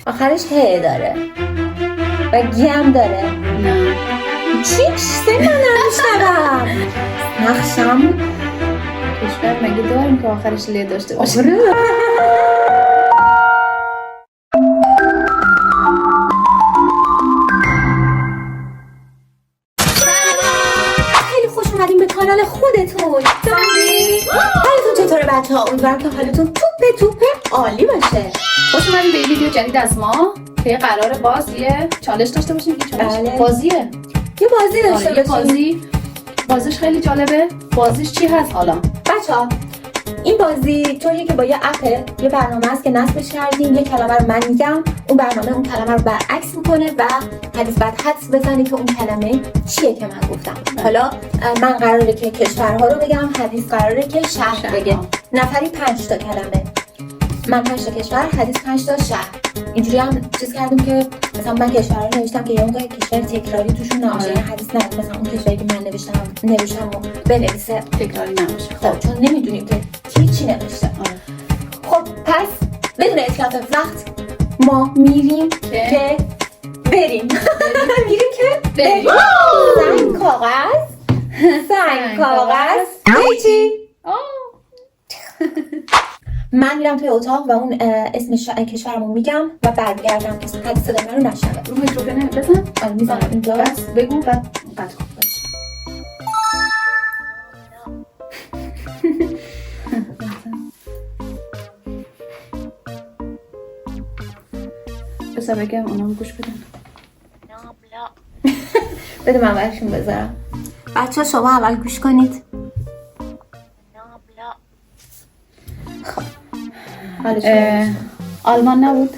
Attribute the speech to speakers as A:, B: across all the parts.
A: آخرش ه داره و گی هم داره.
B: نه
A: چی؟ من نمیشنوم. نقشم
B: کشور مگه داریم که آخرش ل داشته باشه؟
A: آره. خیلی خوش اومدیم به کانال خودتون. حالتون چطوره بچه ها؟ امیدوارم که حالتون توپه عالی باشه.
B: خوش اومدیم به یه ویدیو جدید از ما که قراره باز یه چالش داشته باشیم. که چالش
A: بله.
B: بازیه.
A: یه بازی داشته
B: آره، یه
A: باشیم.
B: بازیش خیلی جالبه. بازیش چی هست حالا؟
A: بچه ها این بازی طوریه که با یه اپه، یه برنامه است که نصبش کردیم. یه کلمه رو من میگم، اون برنامه اون کلمه رو برعکس میکنه و حدیث بعد حدس بزنی که اون کلمه چیه که من گفتم. حالا من قراره که کشورها رو بگم، حدیث قراره که شهر بگه. نفری 5 تا کلمه، من 5 تا کشور، حدیث 5 تا شهر. اینجوری هم چیز کردیم که مثلا من کشورها رو نوشتم که یه موقع کشور تکراری توشون نباشه. یعنی حدیث نه مثلا اون کشوری که من نوشتم و بنویسه
B: تکراری نباشه.
A: خب چون نمیدونیم که چی نوشته. خب پس بدون اتلاف وقت ما میریم که بریم. میریم که بریم. سنگ کاغذ چی؟ من میرم توی اتاق و اون اسم کشورمو میگم و برگردم که حدیث صدای من رو نشنوه.
B: رو میکروفون بزن.
A: آره میزنم اینجا.
B: بس بگو بعد قطع کن. بسا بگم اونام گوش بدن.
A: بده من برشون بذارم. بچه شما اول گوش کنید. خب
B: آلمان نبود.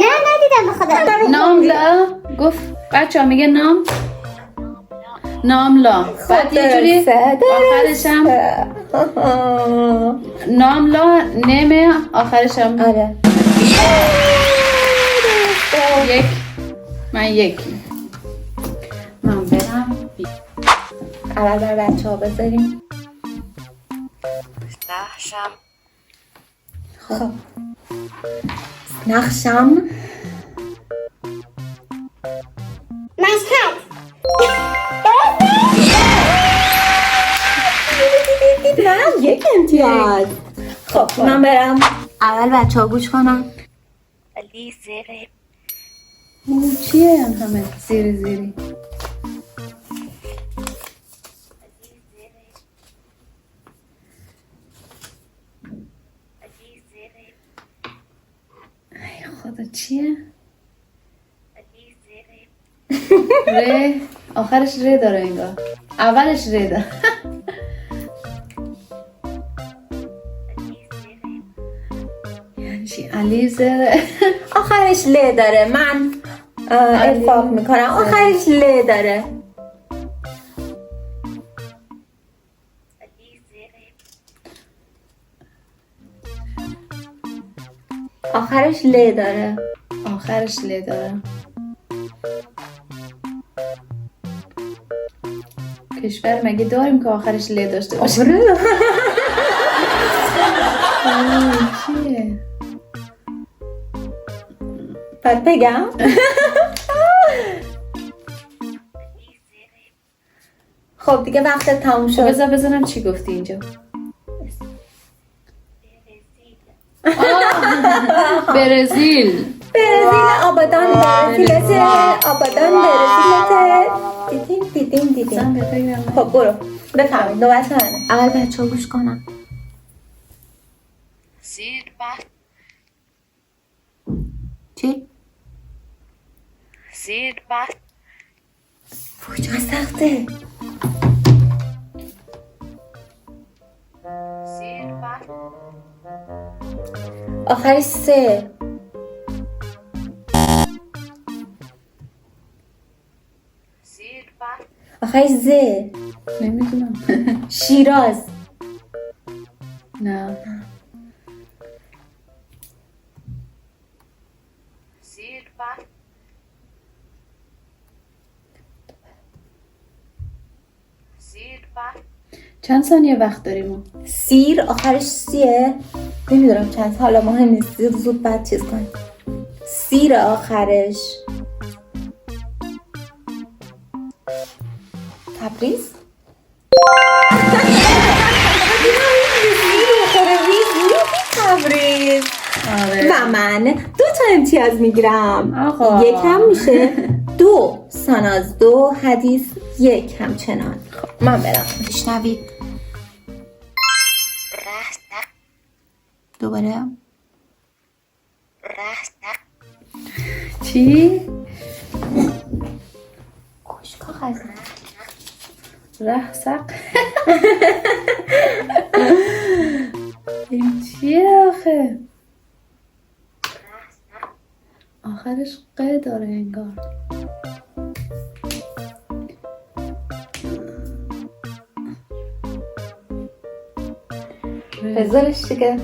C: نه ندیدم بخدا.
B: ناملا گفت بچه ها میگه ناملا. بعد یه جوری آخرشم ناملا نمه آخرشم
A: آره
B: یک. من یکی. من برم
A: اول بر بچه ها بذاریم. خب نقشم
C: مشهد.
A: من یک امتیاز. خب من برم اول بچه ها گوش کنم.
B: او چیه هم همه زیری ای خدا چیه؟ ر آخرش ر داره انگار. اولش ر داره. یعنی چی؟ علی زره.
A: آخرش ل داره. من اتفاق میکنم آخرش ل داره. آخرش ل داره.
B: آخرش ل داره. کشور مگه داریم که آخرش ل داشته باشه؟
A: آره.
B: چیه؟
A: بعد بگم خب دیگه وقتت تموم شد.
B: بذارم چی گفتی اینجا. برزیل.
A: آبادان برزیلته. آبادان برزیلته. دیدیم. خب برو بفهمید نوبت منه. اول بچه ها گوش کنم. چی؟ وای چقدر سخته. آخرش سه. آخرش ز.
B: نمیدونم.
A: شیراز.
B: نه. چند ثانیه وقت داریم ما؟
A: سیر آخرش سیه. نمیدونم چند، حالا مهم نیست، زود بعد چیز کنیم. سیر آخرش. تبریز. تبریز. و من 2 تا امتیاز میگیرم.
B: آقا.
A: 1 هم میشه 2. ساناز 2، حدیث 1 همچنان. خب من برم بشنوید. دوباره
B: چی؟
A: خوش کاغذ.
B: رحسق. این چیه آخه؟ آخرش ق داره انگار.
A: بذارش دیگه.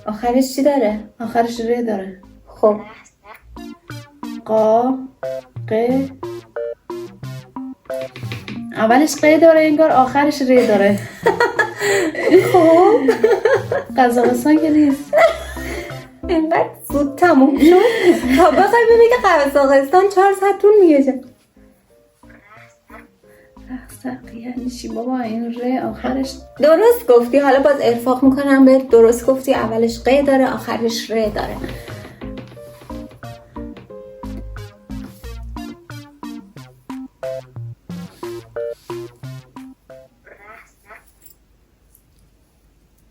A: آخرش چی داره؟
B: آخرش ر داره.
A: خب
B: قا ق اولش ق داره انگار، آخرش ر داره.
A: خب
B: قزاقستان که نیست.
A: اینقدر زود تموم شد تا بخوای ببینی که قزاقستان 4 ساعت طول میکشه.
B: رحسق یعنی چی بابا؟ این ر آخرش
A: درست گفتی. حالا باز ارفاق میکنم به درست گفتی. اولش ق داره، آخرش ر داره.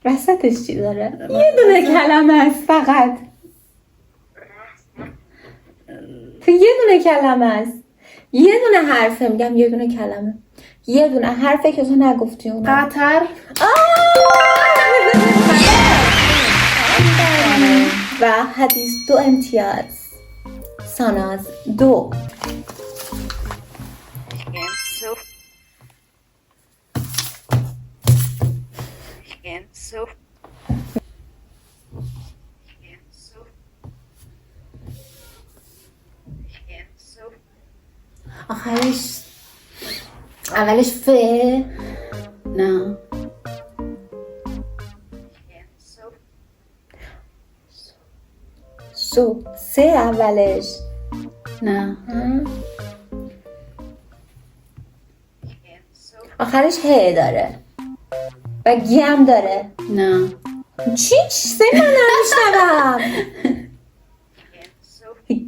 A: وسطش چی داره؟ یه دونه کلمه است فقط. تو یه دونه کلمه است. یه دونه حرفه، میگم یه دونه کلمه. یه دونه حرفه که تو نگفتی اونو.
B: قطر.
A: و حدیث 2 امتیاز، ساناز 2. آخرش اولش ف.
B: نه
A: سه اولش.
B: نه
A: آخرش ه داره و گی هم داره.
B: نه
A: چی؟ سه من نمیشنوم.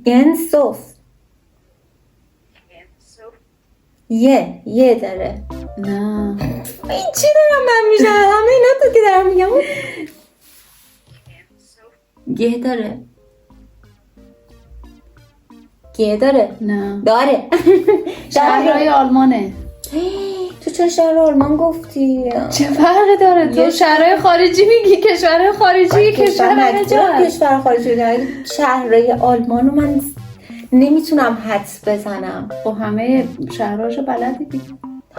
A: گنسوف. یه داره.
B: نه
A: این چی دارم من میشنم؟ همه اینا تو که دارم میگم. گه داره. گه داره.
B: نه
A: داره.
B: شهرهای آلمانه.
A: تو چرا شهر آلمان گفتی؟
B: چه فرقی داره؟ تو شهرهای خارجی میگی، کشورهای خارجی، کشور همه جا.
A: کشور خارجی داره. شهرهای آلمان رو من نمیتونم حدس بزنم.
B: خب همه شهرهاشو بلدی دیگه،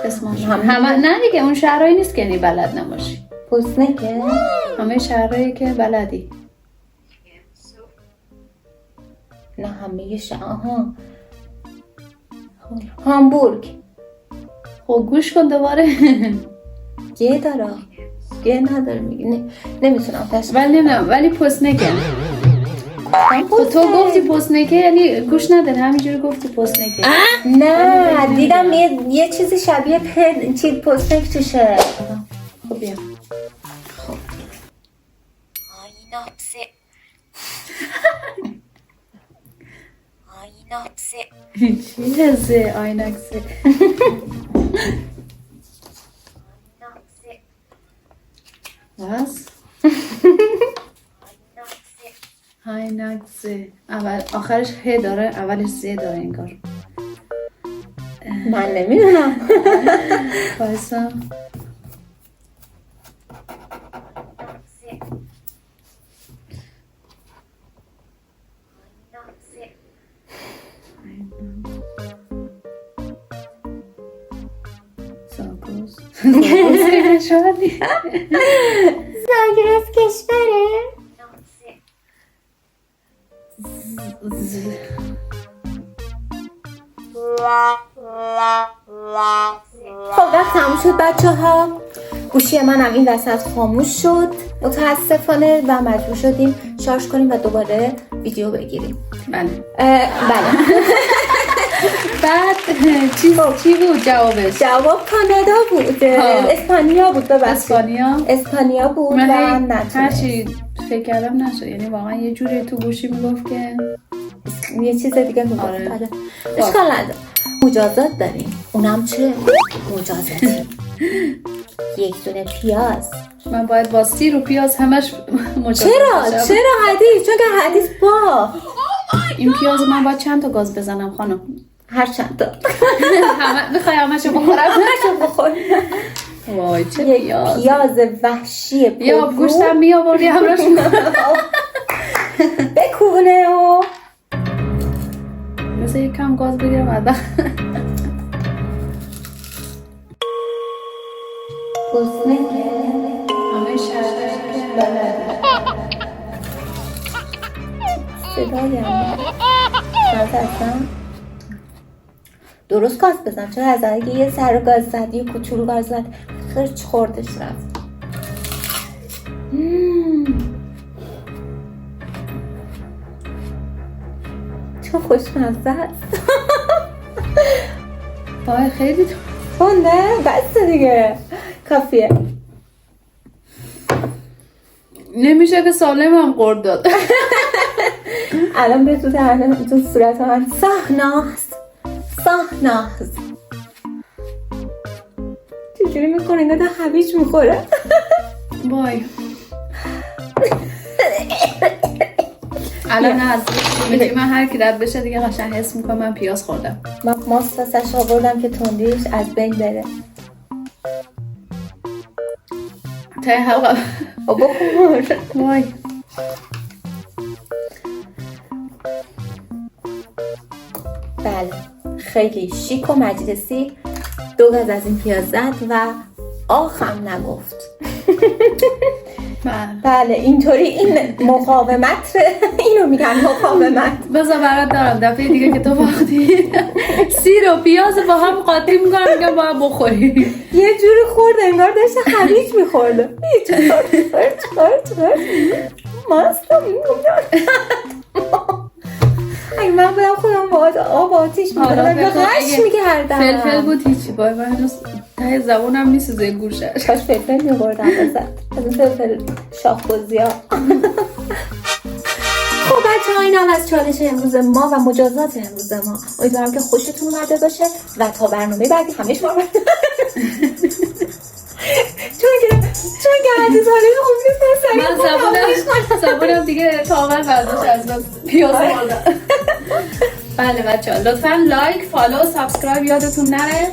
B: اسمش همه. نه دیگه اون شهرهایی نیست که بلد نباشی.
A: پوزنکه؟
B: همه شهرهایی که بلدی.
A: نه همه آها. هامبورگ.
B: خب گوش کن دوباره.
A: گه داره. گه نداره میگه. نمیتونم تشکیل.
B: ولی پوسنکه. تو گفتی پوسنکه یعنی گوش نداره، همینجوری گفتی پوسنکه.
A: نه دیدم یه چیزی شبیه چیز پوسنک توشه.
B: خب بیا.
A: خب
B: چیه زه آینکسه؟ بس آینکسه. اول آخرش ه داره، اولش زه داره انگار.
A: من نمیدونم.
B: بایسا زاگرس.
C: زاگرس کشوره.
A: خب وقت تموم شد بچه ها. گوشی منم این وسط خاموش شد متاسفانه و مجبور شدیم شارژ کنیم و دوباره ویدیو بگیریم.
B: بله.
A: بله.
B: بعد چی بود جوابش؟
A: جواب کانادا بود. اسپانیا بود. اسپانیا بود و نتونست.
B: هرچی فکر کردم نشد. یعنی واقعا یه جوری تو گوشی میگفت که
A: یه چیز دیگه میگفت.
B: آره.
A: اشکال نداره. مجازات داریم. اونم چه مجازاتی؟ یک دونه پیاز.
B: من باید با سیر و پیاز همش مجازات باشم.
A: چرا حدیث؟ چون که حدیث با
B: این پیاز من باید چند تا گاز بزنم خانم؟
A: هر چند تا.
B: میخوای همشو بخورم؟ وای چه
A: پیاز وحشی پرو.
B: یا گوشتم میآوردی همراش
A: بکونه و
B: مثل یک کم گاز بگیرم بعد
A: گسنه که
B: همه شرده که بلده
A: صدایی هم هستم درست گاز بزن چون از اگه یه سر گاز زد یه کوچولو گاز زد خرچ خوردش رفت. چون خوشمزه است.
B: وای خیلی
A: تنده بس دیگه کافیه.
B: نمیشه که سالم هم قرد داد.
A: الان به تو صورت من سحناست چجوری میکنه اینگاه ده هویج میخوره.
B: وای الان از من هر کی رد بشه دیگه قشنگ حس میکنم من پیاز خوردم.
A: من ماست واسش آوردم که تندیش از بین بره.
B: تای حلقه
A: بخور.
B: وای
A: بله خیلی شیک و مجلسی 2 گاز از این پیاز زد و آخم نگفت. بله اینطوری این مقاومت. اینو میگن مقاومت.
B: بذار برات دارم دفعه دیگه که تو وقتی سیر و پیاز با هم قاطی میکنم میگم باید بخوری.
A: یه جوری خورد انگار داشته هویج میخورده. ماستم اگه من بودم خودم باید آب آتیش میکنم به غش میگردم.
B: فلفل بود هیچی باید من هنوز ته زبونم میسوزه گوشش.
A: کاش فلفل میبردم بزد از این فلفل شاخبازی ها. خب بچه ها این هم از چالش امروز ما و مجازات امروز ما. امیدوارم که خوشتون اومده باشه و تا برنامه بعدی همش ما چون که حدیث حالی خوب نیست
B: من زبونم دیگه کامل برداشت از بس پیاز خوردم. بله بچه ها لطفا لایک فالو سابسکرایب یادتون نره.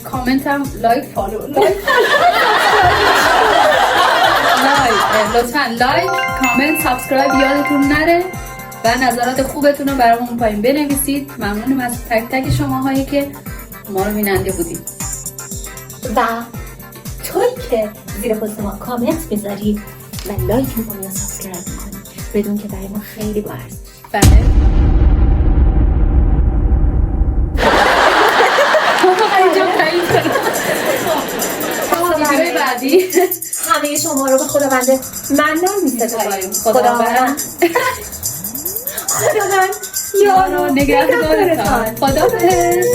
B: کامنت هم لایک فالو لطفا لایک کامنت سابسکرایب یادتون نره و نظرات خوبتون رو برامون پایین بنویسید. ممنونم از تک تک شماهایی که ما رو بیننده بودید
A: و چون که زیر پست ما کامنت میذارید و لایک میکنید و سابسکرایب میکنید بدون که برای ما خیلی با ارزش.
B: بله ویدیوی بعدی
A: همه شما رو به خداونده ممنون می‌سپاریم. خداوند یارو نگهدارتان.
B: خداحافظ.